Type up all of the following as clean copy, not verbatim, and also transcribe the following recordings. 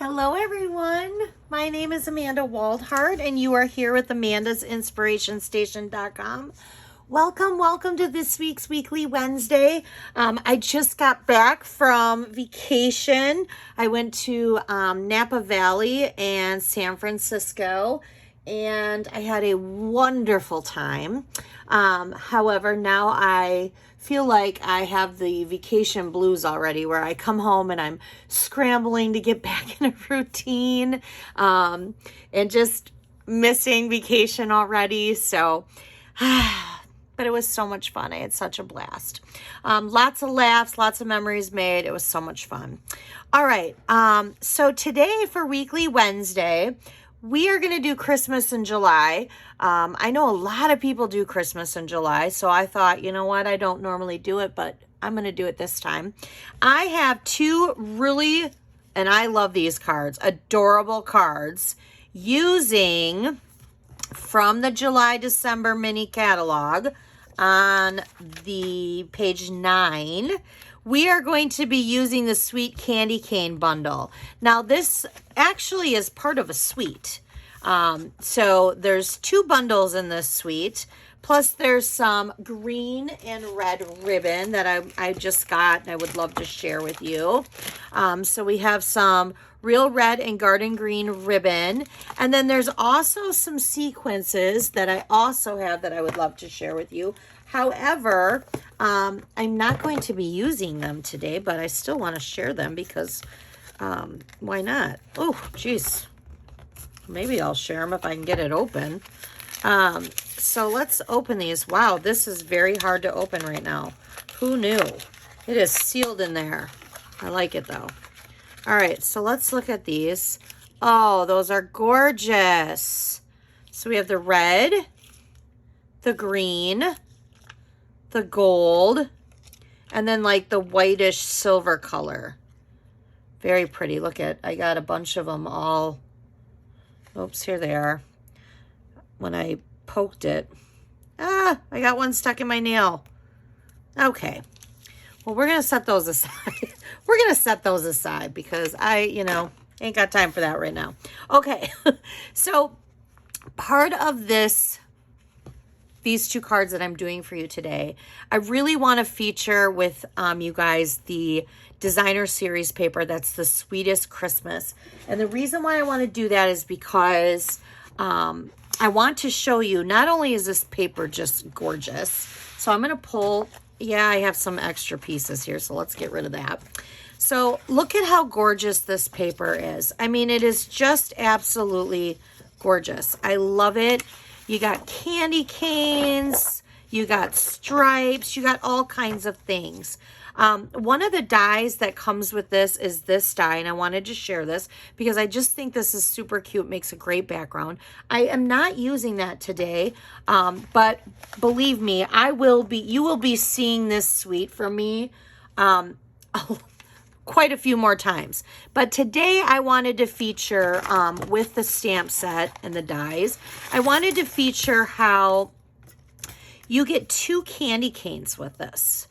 Hello everyone, my name is Amanda Waldhart and you are here with Amanda'sInspirationStation.com. Welcome to this week's Weekly Wednesday. I just got back from vacation. I went to Napa Valley and San Francisco and I had a wonderful time. However, now I feel like I have the vacation blues already, where I come home and I'm scrambling to get back in a routine and just missing vacation already. So, but it was so much fun. I had such a blast. Lots of laughs, lots of memories made. It was so much fun. All right. So today for Weekly Wednesday, we are going to do Christmas in July. I know a lot of people do Christmas in July, so I thought, you know what, I don't normally do it, but I'm going to do it this time. I have two really, and I love these cards, adorable cards using from the July-December mini catalog on the page 9. We are going to be using the Sweet Candy Cane bundle. Now, this actually is part of a suite. So there's two bundles in this suite. Plus, there's some green and red ribbon that I just got and I would love to share with you. So we have some real red and garden green ribbon. And then there's also some sequences that I also have that I would love to share with you. However, I'm not going to be using them today, but I still want to share them because why not? Oh, geez. Maybe I'll share them if I can get it open. So let's open these. Wow, this is very hard to open right now. Who knew? It is sealed in there. I like it though. All right, so let's look at these. Oh, those are gorgeous. So we have the red, the green, the gold, and then like the whitish silver color. Very pretty. Look at, I got a bunch of them all. Oops, here they are. When I poked it. I got one stuck in my nail. Okay. Well, we're going to set those aside. We're going to set those aside because I, ain't got time for that right now. Okay. So part of these two cards that I'm doing for you today, I really want to feature with you guys the designer series paper that's the Sweetest Christmas. And the reason why I want to do that is because I want to show you, not only is this paper just gorgeous, so I'm going to pull, I have some extra pieces here, so let's get rid of that. So look at how gorgeous this paper is. I mean, it is just absolutely gorgeous. I love it. You got candy canes, you got stripes, you got all kinds of things. One of the dies that comes with this is this die, and I wanted to share this because I just think this is super cute, makes a great background. I am not using that today, but believe me, you will be seeing this suite from me quite a few more times. But today I wanted to feature, with the stamp set and the dies, I wanted to feature how you get two candy canes with this.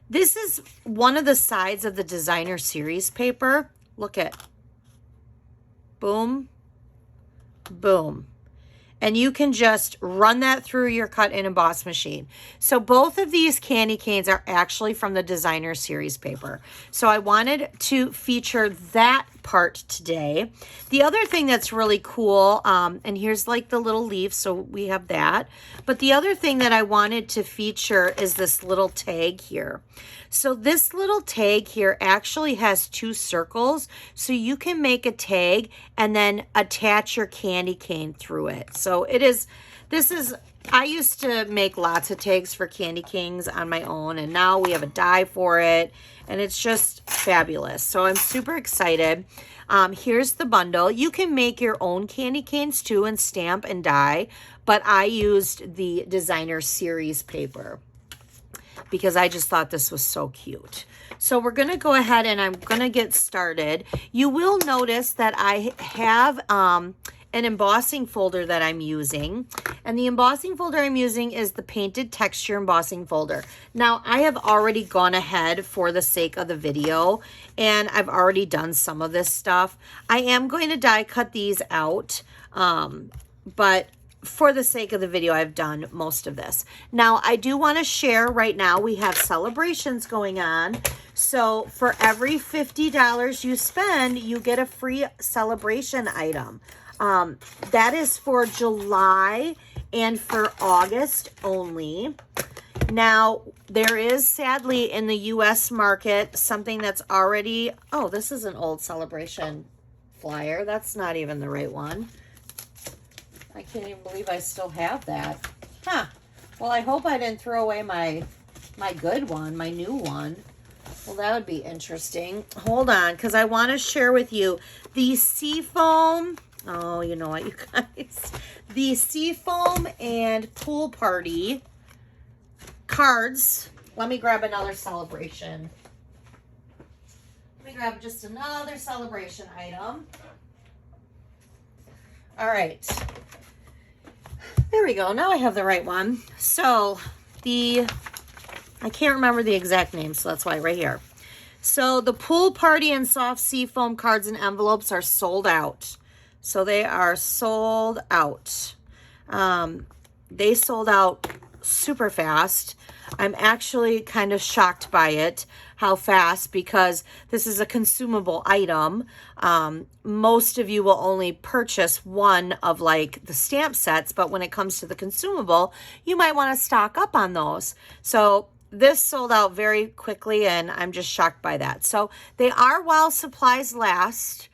This is one of the sides of the designer series paper. Look at, boom, boom. And you can just run that through your cut and emboss machine. So both of these candy canes are actually from the designer series paper. So I wanted to feature that part today. The other thing that's really cool, and here's like the little leaf, so we have that. But the other thing that I wanted to feature is this little tag here. So this little tag here actually has two circles, so you can make a tag and then attach your candy cane through it. So I used to make lots of tags for candy canes on my own, and now we have a die for it, and it's just fabulous. So I'm super excited. Here's the bundle. You can make your own candy canes too and stamp and die, but I used the designer series paper because I just thought this was so cute. So we're going to go ahead and I'm going to get started. You will notice that I have an embossing folder that I'm using. And the embossing folder I'm using is the Painted Texture embossing folder. Now, I have already gone ahead for the sake of the video, and I've already done some of this stuff. I am going to die cut these out, but for the sake of the video, I've done most of this. Now, I do want to share right now, we have celebrations going on. So for every $50 you spend, you get a free celebration item. That is for July and for August only. Now, there is sadly in the US market something that's already, oh, this is an old celebration flyer. That's not even the right one. I can't even believe I still have that. Huh. Well, I hope I didn't throw away my good one, my new one. Well, that would be interesting. Hold on, because I want to share with you the Seafoam. Oh, you know what, you guys? The Seafoam and Pool Party cards. Let me grab another celebration. Let me grab just another celebration item. All right. There we go. Now I have the right one. So I can't remember the exact name, so that's why right here. So the Pool Party and Soft Seafoam cards and envelopes are sold out. So they are sold out. They sold out super fast. I'm actually kind of shocked by it, how fast, because this is a consumable item. Most of you will only purchase one of like the stamp sets, but when it comes to the consumable, you might want to stock up on those. So this sold out very quickly, and I'm just shocked by that. So they are while supplies last.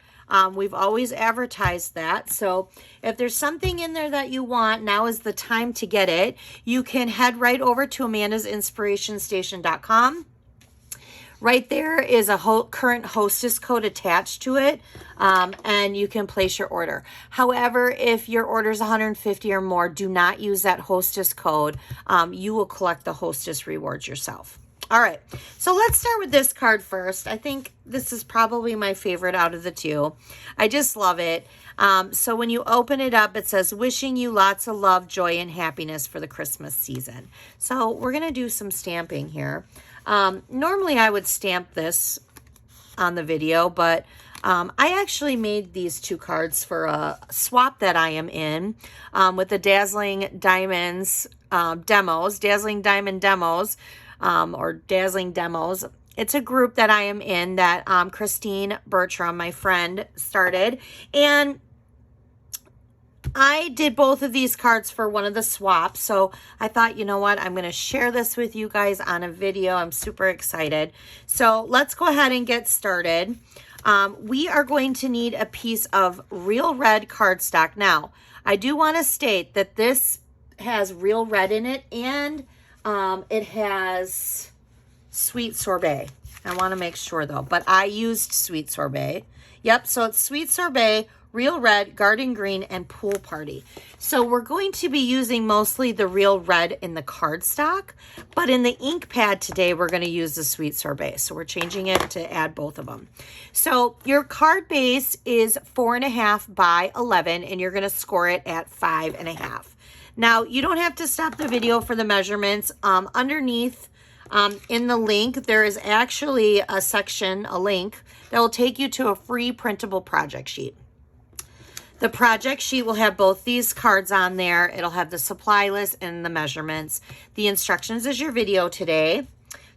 We've always advertised that. So if there's something in there that you want, now is the time to get it. You can head right over to amandasinspirationstation.com. Right there is a current hostess code attached to it, and you can place your order. However, if your order is $150 or more, do not use that hostess code. You will collect the hostess rewards yourself. All right, so let's start with this card first. I think this is probably my favorite out of the two. I just love it. So when you open it up, it says, wishing you lots of love, joy, and happiness for the Christmas season. So we're going to do some stamping here. Normally I would stamp this on the video, but I actually made these two cards for a swap that I am in with the Dazzling Diamonds Dazzling Diamond Demos, or Dazzling Demos. It's a group that I am in that Christine Bertram, my friend, started. And I did both of these cards for one of the swaps. So I thought, you know what? I'm going to share this with you guys on a video. I'm super excited. So let's go ahead and get started. We are going to need a piece of real red cardstock. Now, I do want to state that this has real red in it, and it has Sweet Sorbet. I want to make sure though, but I used Sweet Sorbet. Yep, so it's Sweet Sorbet, Real Red, Garden Green, and Pool Party. So we're going to be using mostly the Real Red in the cardstock, but in the ink pad today, we're going to use the Sweet Sorbet. So we're changing it to add both of them. So your card base is 4.5 by 11, and you're going to score it at 5.5. Now, you don't have to stop the video for the measurements. Underneath in the link, there is actually a section, a link, that will take you to a free printable project sheet. The project sheet will have both these cards on there. It'll have the supply list and the measurements. The instructions is your video today.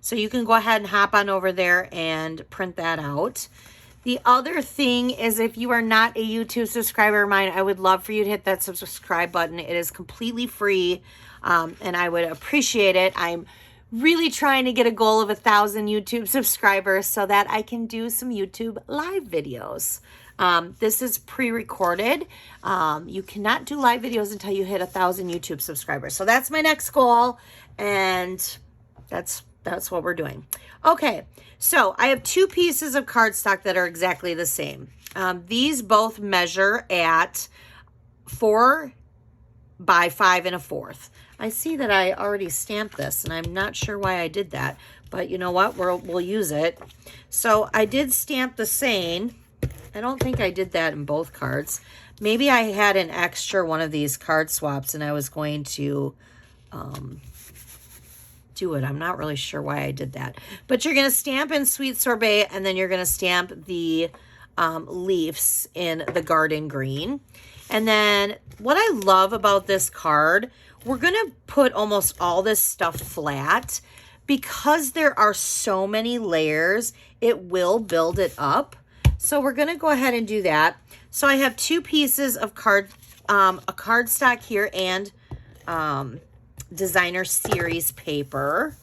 So you can go ahead and hop on over there and print that out. The other thing is, if you are not a YouTube subscriber of mine, I would love for you to hit that subscribe button. It is completely free, and I would appreciate it. I'm really trying to get a goal of 1,000 YouTube subscribers so that I can do some YouTube live videos. This is pre-recorded. You cannot do live videos until you hit 1,000 YouTube subscribers. So that's my next goal, and that's what we're doing. Okay, so I have two pieces of cardstock that are exactly the same. These both measure at 4 by 5 1/4. I see that I already stamped this, and I'm not sure why I did that, but you know what? We'll use it. So I did stamp the same. I don't think I did that in both cards. Maybe I had an extra one of these card swaps and I was going to do it. I'm not really sure why I did that. But you're going to stamp in Sweet Sorbet, and then you're going to stamp the leaves in the garden green. And then what I love about this card, we're going to put almost all this stuff flat. Because there are so many layers, it will build it up. So we're going to go ahead and do that. So I have 2 pieces of a cardstock here and designer series paper.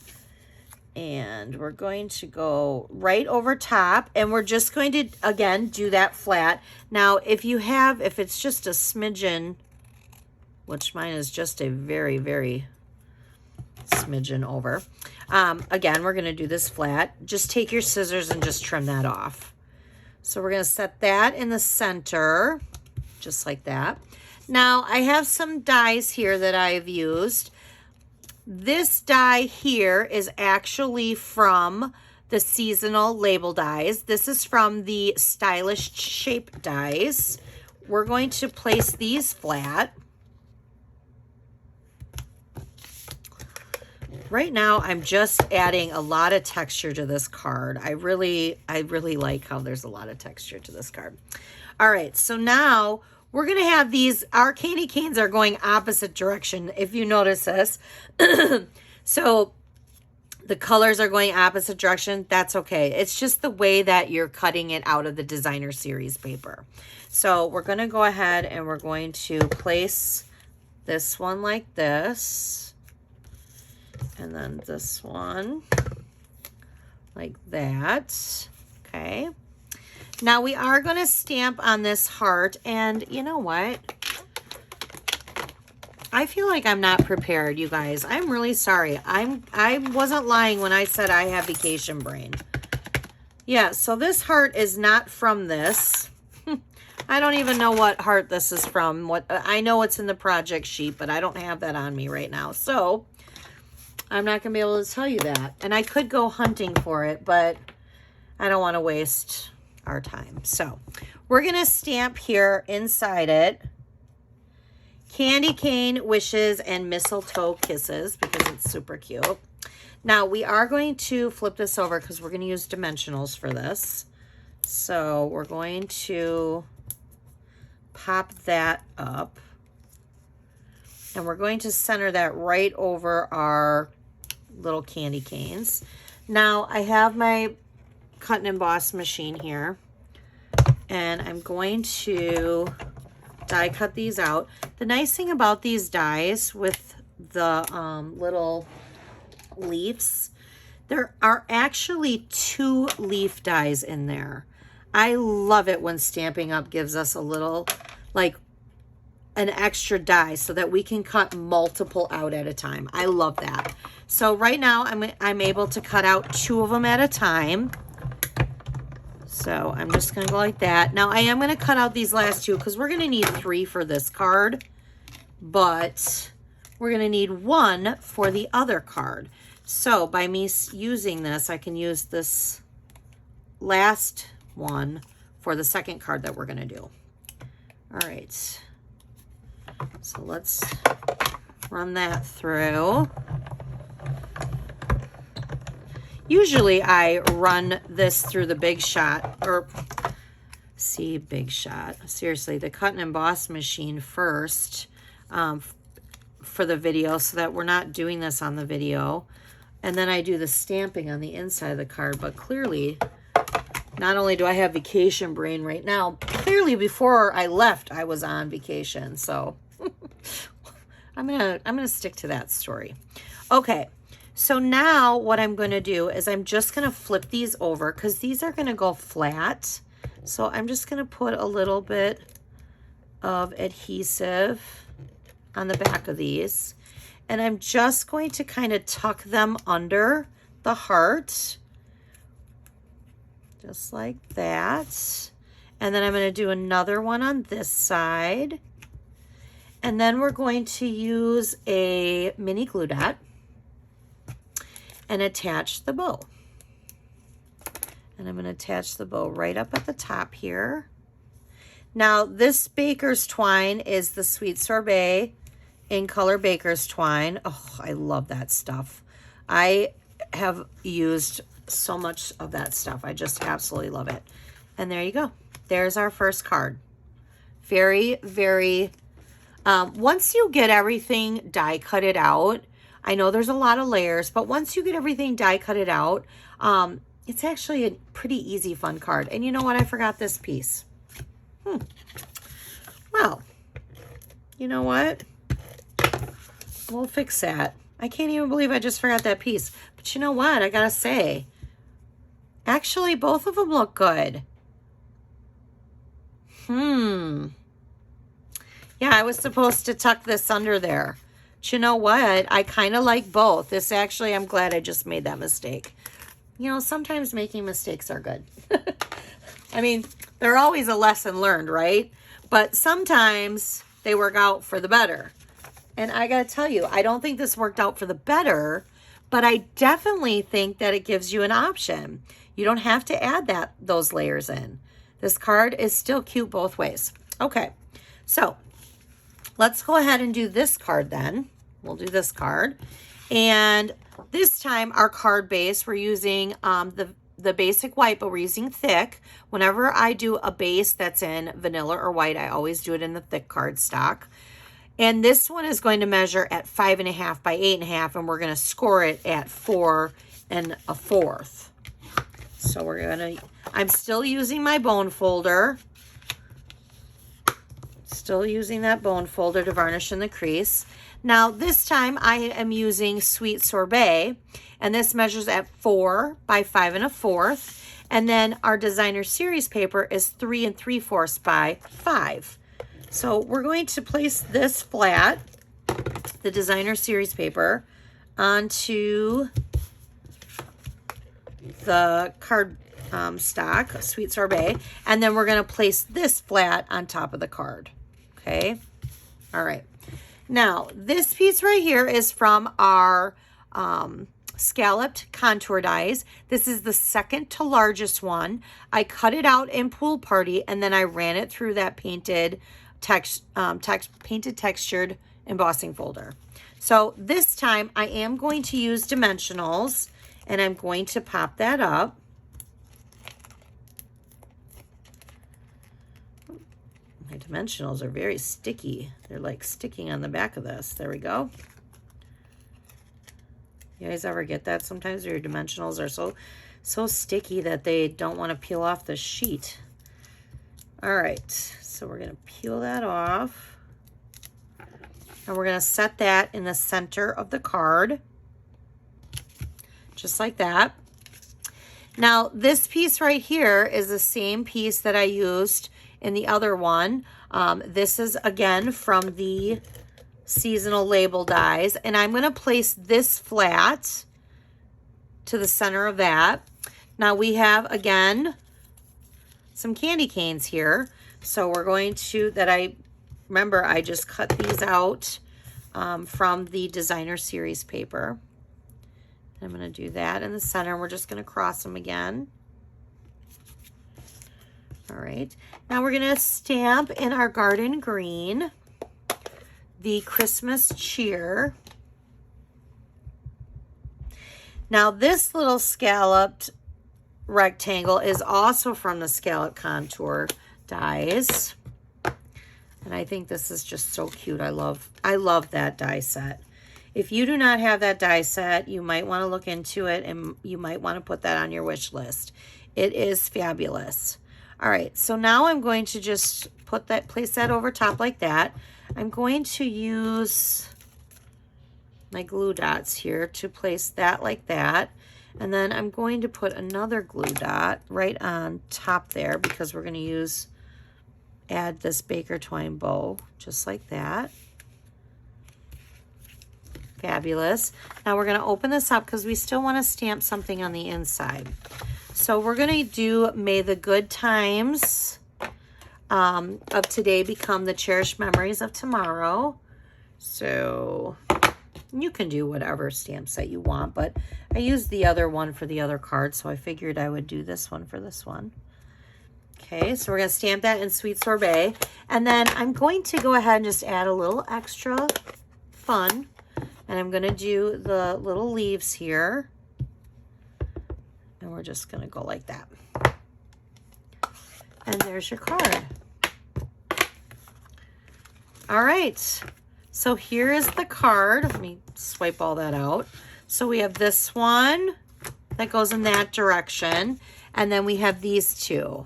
And we're going to go right over top, and we're just going to, again, do that flat. Now, if it's just a smidgen, which mine is just a very, very smidgen over. Again, we're going to do this flat. Just take your scissors and just trim that off. So we're going to set that in the center, just like that. Now, I have some dies here that I've used. This die here is actually from the seasonal label dies. This is from the Stylish Shape dies. We're going to place these flat. Right now, I'm just adding a lot of texture to this card. I really like how there's a lot of texture to this card. All right, so now we're going to have these, our candy canes are going opposite direction, if you notice this. So the colors are going opposite direction. That's okay. It's just the way that you're cutting it out of the designer series paper. So we're going to go ahead and we're going to place this one like this. And then this one like that. Okay. Now we are going to stamp on this heart, and you know what? I feel like I'm not prepared, you guys. I'm really sorry. I wasn't lying when I said I have vacation brain. Yeah, so this heart is not from this. I don't even know what heart this is from. I know it's in the project sheet, but I don't have that on me right now. So I'm not going to be able to tell you that. And I could go hunting for it, but I don't want to waste our time. So we're going to stamp here inside it Candy Cane Wishes and Mistletoe Kisses because it's super cute. Now we are going to flip this over because we're going to use dimensionals for this. So we're going to pop that up, and we're going to center that right over our little candy canes. Now I have my cut and emboss machine here, and I'm going to die cut these out. The nice thing about these dies with the little leaves, there are actually 2 leaf dies in there. I love it when Stampin' Up! Gives us a little, like, an extra die so that we can cut multiple out at a time. I love that. So right now I'm able to cut out 2 of them at a time. So I'm just going to go like that. Now I am going to cut out these last 2 because we're going to need 3 for this card, but we're going to need 1 for the other card. So by me using this, I can use this last one for the second card that we're going to do. All right. So let's run that through. Usually I run this through the Big Shot, or Big Shot. Seriously, the cut and emboss machine first for the video so that we're not doing this on the video. And then I do the stamping on the inside of the card. But clearly, not only do I have vacation brain right now, clearly before I left, I was on vacation. So I'm gonna stick to that story. Okay. So now what I'm going to do is I'm just going to flip these over because these are going to go flat. So I'm just going to put a little bit of adhesive on the back of these. And I'm just going to kind of tuck them under the heart. Just like that. And then I'm going to do another one on this side. And then we're going to use a mini glue dot and attach the bow. And I'm going to attach the bow right up at the top here. Now, this baker's twine is the Sweet Sorbet in color baker's twine. Oh, I love that stuff. I have used so much of that stuff. I just absolutely love it. And there you go. There's our first card. Very, very, once you get everything die cut it out, I know there's a lot of layers, but once you get everything die cut it out, it's actually a pretty easy, fun card. And you know what? I forgot this piece. Well, you know what? We'll fix that. I can't even believe I just forgot that piece. But you know what? I gotta say, actually, both of them look good. Yeah, I was supposed to tuck this under there. But you know what? I kind of like both. This actually, I'm glad I just made that mistake. You know, sometimes making mistakes are good. I mean, they're always a lesson learned, right? But sometimes they work out for the better. And I got to tell you, I don't think this worked out for the better, but I definitely think that it gives you an option. You don't have to add those layers in. This card is still cute both ways. Okay, so let's go ahead and do this card then. We'll do this card. And this time our card base, we're using the basic white, but we're using thick. Whenever I do a base that's in vanilla or white, I always do it in the thick cardstock. And this one is going to measure at 5.5 by 8.5, and we're going to score it at 4 1/4. So we're going to, I'm still using my bone folder. Still using that bone folder to varnish in the crease. Now this time I am using Sweet Sorbet, and this measures at 4 by 5 1/4. And then our designer series paper is 3 3/4 by 5. So we're going to place this flat, the designer series paper, onto the card stock, Sweet Sorbet, and then we're going to place this flat on top of the card. Okay. All right. Now, this piece right here is from our scalloped contour dies. This is the second to largest one. I cut it out in Pool Party, and then I ran it through that painted textured embossing folder. So this time I am going to use dimensionals, and I'm going to pop that up. My dimensionals are very sticky. They're like sticking on the back of this. There we go. You guys ever get that? Sometimes your dimensionals are so sticky that they don't want to peel off the sheet. All right, so we're going to peel that off. And we're going to set that in the center of the card. Just like that. Now, this piece right here is the same piece that I used in the other one. This is, again, from the seasonal label dies. And I'm going to place this flat to the center of that. Now, we have, again, some candy canes here. So we're going to, remember I just cut these out from the designer series paper. I'm going to do that in the center. We're just going to cross them again. All right. Now we're going to stamp in our garden green the Christmas cheer. Now this little scalloped rectangle is also from the scallop contour dies, and I think this is just so cute. I love that die set. If you do not have that die set, you might want to look into it, and you might want to put that on your wish list. It is fabulous. All right, so now I'm going to just place that over top like that. I'm going to use my glue dots here to place that like that. And then I'm going to put another glue dot right on top there, because we're going to add this baker twine bow just like that. Fabulous. Now we're going to open this up because we still want to stamp something on the inside. So we're going to do May the Good Times of today become the cherished memories of tomorrow. So you can do whatever stamp set you want, but I used the other one for the other card, so I figured I would do this one for this one. Okay, so we're going to stamp that in Sweet Sorbet. And then I'm going to go ahead and just add a little extra fun. And I'm going to do the little leaves here. And we're just going to go like that. And there's your card. All right. So here is the card. Let me swipe all that out. So we have this one that goes in that direction. And then we have these two.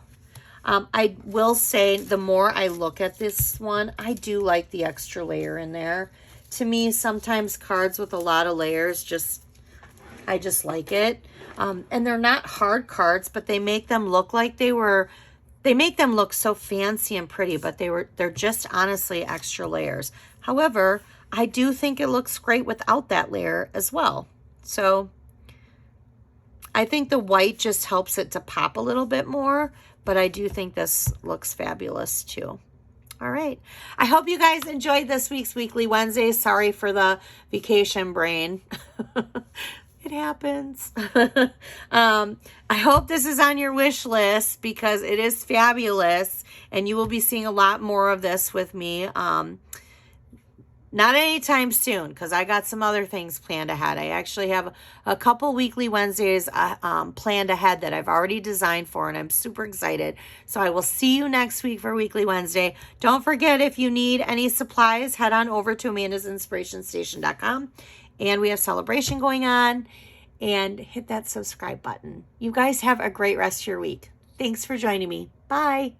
I will say the more I look at this one, I do like the extra layer in there. To me, sometimes cards with a lot of layers, I just like it. And they're not hard cards, but they make them look like they make them look so fancy and pretty, but they're just honestly extra layers. However, I do think it looks great without that layer as well. So I think the white just helps it to pop a little bit more, but I do think this looks fabulous too. All right. I hope you guys enjoyed this week's Weekly Wednesday. Sorry for the vacation brain. It happens. I hope this is on your wish list because it is fabulous and you will be seeing a lot more of this with me. Not anytime soon because I got some other things planned ahead. I actually have a couple Weekly Wednesdays planned ahead that I've already designed for, and I'm super excited. So I will see you next week for Weekly Wednesday. Don't forget, if you need any supplies, head on over to amandasinspirationstation.com. And we have celebration going on. And hit that subscribe button. You guys have a great rest of your week. Thanks for joining me. Bye.